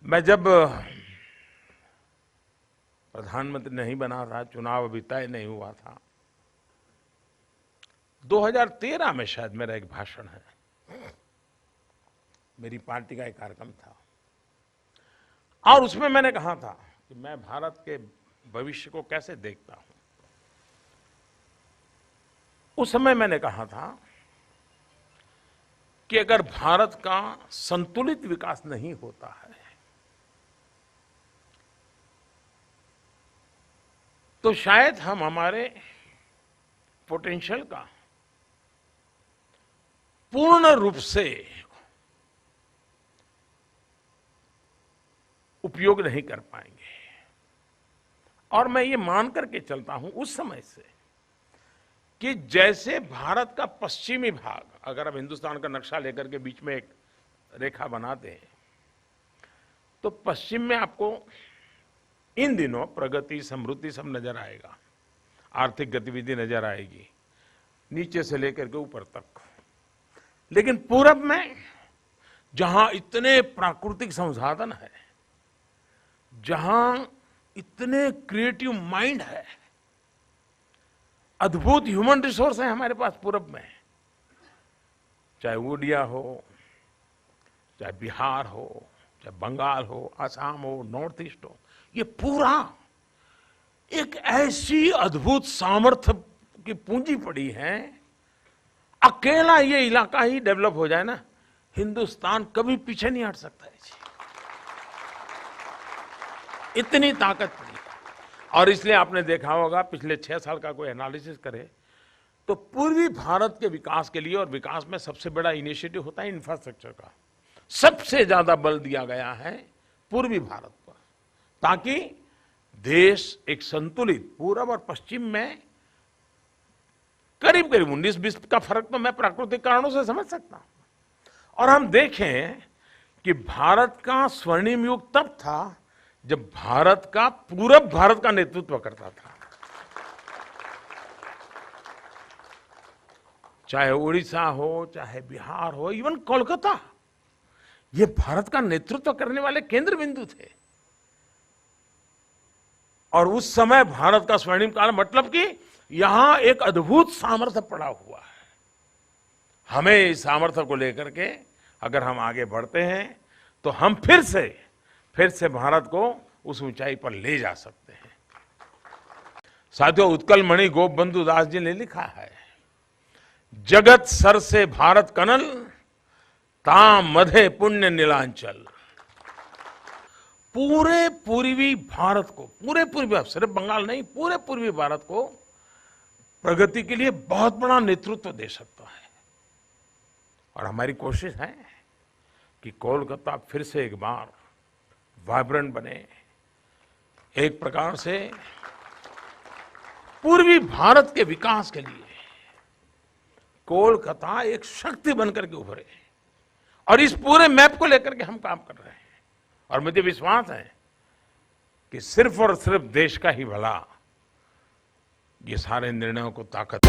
मैं जब प्रधानमंत्री नहीं बना था, चुनाव अभी तय नहीं हुआ था, 2013 में शायद मेरा एक भाषण है, मेरी पार्टी का एक कार्यक्रम था और उसमें मैंने कहा था कि मैं भारत के भविष्य को कैसे देखता हूं। उस समय मैंने कहा था कि अगर भारत का संतुलित विकास नहीं होता है तो शायद हम हमारे पोटेंशियल का पूर्ण रूप से उपयोग नहीं कर पाएंगे। और मैं ये मान करके चलता हूं उस समय से कि जैसे भारत का पश्चिमी भाग, अगर आप हिंदुस्तान का नक्शा लेकर के बीच में एक रेखा बनाते हैं तो पश्चिम में आपको इन दिनों प्रगति, समृद्धि सब नजर आएगा, आर्थिक गतिविधि नजर आएगी नीचे से लेकर के ऊपर तक। लेकिन पूरब में जहां इतने प्राकृतिक संसाधन है, जहां इतने क्रिएटिव माइंड है, अद्भुत ह्यूमन रिसोर्स है हमारे पास पूरब में, चाहे उड़िया हो, चाहे बिहार हो, चाहे बंगाल हो, असम हो, नॉर्थ ईस्ट हो, ये पूरा एक ऐसी अद्भुत सामर्थ्य की पूंजी पड़ी है। अकेला ये इलाका ही डेवलप हो जाए ना, हिंदुस्तान कभी पीछे नहीं हट सकता है जी, इतनी ताकत पड़ी है। और इसलिए आपने देखा होगा पिछले 6 साल का कोई एनालिसिस करे तो पूर्वी भारत के विकास के लिए, और विकास में सबसे बड़ा इनिशिएटिव होता है इंफ्रास्ट्रक्चर का, सबसे ज्यादा बल दिया गया है पूर्वी भारत पर, ताकि देश एक संतुलित, पूरब और पश्चिम में करीब करीब 19-20 का फर्क तो मैं प्राकृतिक कारणों से समझ सकता हूं। और हम देखें कि भारत का स्वर्णिम युग तब था जब भारत का पूरब भारत का नेतृत्व करता था, चाहे उड़ीसा हो, चाहे बिहार हो, इवन कोलकाता, ये भारत का नेतृत्व करने वाले केंद्र बिंदु थे। और उस समय भारत का स्वर्णिम काल मतलब कि यहां एक अद्भुत सामर्थ्य पड़ा हुआ है। हमें इस सामर्थ्य को लेकर के अगर हम आगे बढ़ते हैं तो हम फिर से भारत को उस ऊंचाई पर ले जा सकते हैं। साथियों, उत्कल मणि गोपबंधु दास जी ने लिखा है, जगत सर से भारत कनल, ताम मधे पुण्य नीलांचल। पूरे पूर्वी भारत को, पूरे पूर्वी, सिर्फ बंगाल नहीं, पूरे पूर्वी भारत को प्रगति के लिए बहुत बड़ा नेतृत्व दे सकता है। और हमारी कोशिश है कि कोलकाता फिर से एक बार वाइब्रेंट बने, एक प्रकार से पूर्वी भारत के विकास के लिए कोलकाता एक शक्ति बनकर के उभरे। और इस पूरे मैप को लेकर के हम काम कर रहे हैं और मुझे विश्वास है कि सिर्फ और सिर्फ देश का ही भला ये सारे निर्णयों को ताकत